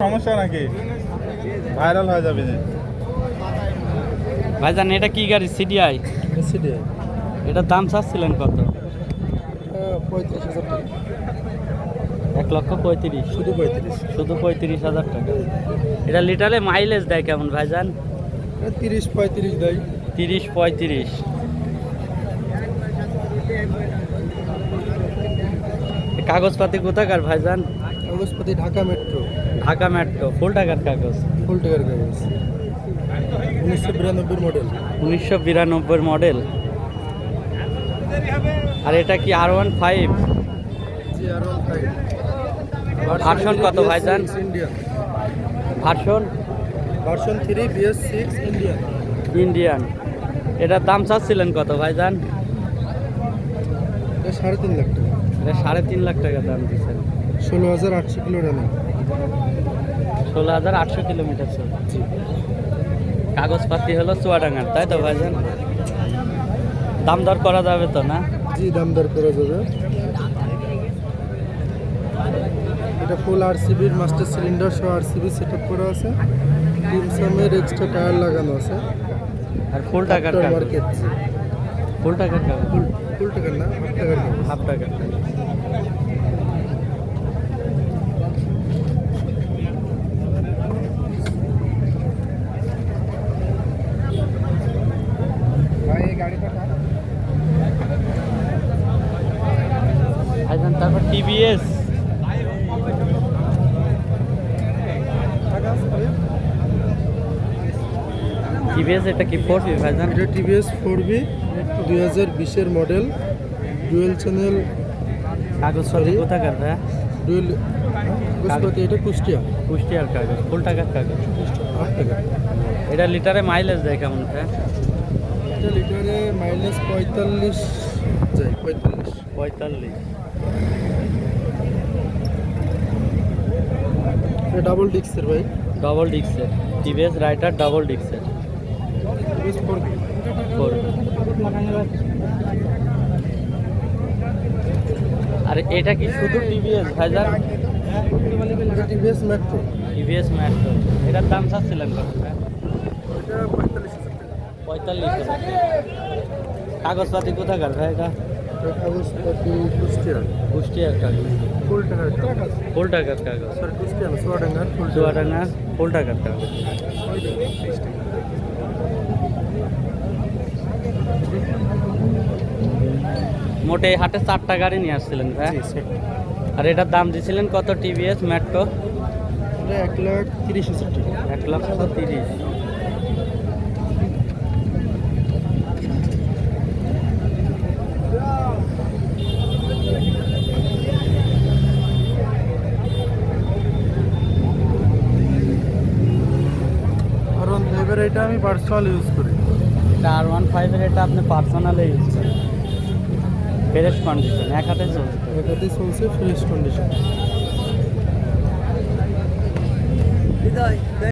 সমস্যা নাকি ভাইরাল হয়ে যাবে যে ভাইজান এটা কি গাড়ি সিডিআই? সিডিআই এটার দাম চাচ্ছিলেন কত? 35,000 টাকা। 1,35,000? শুধু 35। শুধু 35,000 টাকা। এটা লিটারে মাইলেজ দেয় কেমন ভাইজান? 30-35 দেয়। 30-35। কাগজপাতি কোথাকার ভাইজান? কাগজপাতি ঢাকা মেট্রো। ঢাকা মেট্রো ফুল টাকার কাগজ? ফুল টাকার কাগজ। 1992 মডেল। 1992 মডেল। আর এটা কি R15? জি R15। ভার্সন কত ভাইজান? Indian. Version 3 BS6 Indian. Indian. এটার দাম চাচ্ছিলেন কত ভাইজান? এটা 3.5 লাখ টাকা। এটা 3.5 লাখ টাকা দাম দিচ্ছেন। 16,800 কিলো রানিং। 16,800 কিলোমিটার চলে। জি। কাগজপাতি হলো চুয়াডাঙ্গার, তাই তো ভাইজান? দাম দর করা যাবে তো না? জি দাম দর করা যাবে। এটা ফুল আরসিবির মাস্টার সিলিন্ডার সহ আরসিবি সেটআপ করা আছে। টিমসামের এক্সট্রা টায়ার লাগানো আছে। আর ফুল টাকার কাগজ? মার্কেট। ফুল টাকার কাগজ? ফুল টাকার না, হাফ টাকার কাগজ। হাফ টাকার কাগজ। ভাই এই গাড়িটা ভাইজান তারপর টিভিএস। টিভিএস এটা কি 4B ভাইজান? এটা টিভিএস 4B 2020 এর মডেল। Dual channel. কাগজপাতি কোথাকার ভাই? ডুয়েল কাগজপাতি এটা কুষ্টিয়া। কুষ্টিয়ার কাগজ, ফুল টাকার কাগজ। 8 টাকা। এটা লিটারে মাইলেজ দেয় কেমন ভাই? এটা লিটারে মাইলেজ 45 যায়। 45। এটা ডাবল ডিক্সের ভাই। ডবল ডিক্সের টিভিএস রাইটার, ডাবল ডিক্সের। টিভিএস 4B। আর এটা কি শুধু টিভিএস ভাইজান? এটা টিভিএস মেট্রো। TVS metro. এটার দাম চাচ্ছিলেন কত ভাই? এটা 45,000 টাকা। 45,000। কাগজপাতি কোথাকার ভাই এটা? এটা কাগজপাতি কুষ্টিয়া। কুষ্টিয়ার কাগজ, ফুল টাকার কাগজ। ফুল টাকার কাগজ। স্যার কুষ্টিয়া না, চুয়াডাঙ্গার ফুল চুয়াডাঙ্গা ফুল টাকার কাগজ। মোটে হাটে 4টা গাড়ি নিয়ে আসছিলেন ভাই? আর এটার দাম দিয়েছিলেন কত টিভিএস মেট্রো? এটা 1,30,000 টাকা। 1,30,000। কারণ এবার এটা আমি পার্সোনাল ইউজ করি। এটা R15 এর, এটা আপনি পার্সোনালে ইউজ করেন। ফ্রেশ কন্ডিশন, এক হাতে চলছে। এটাতেই চলছে ফ্রেশ কন্ডিশন।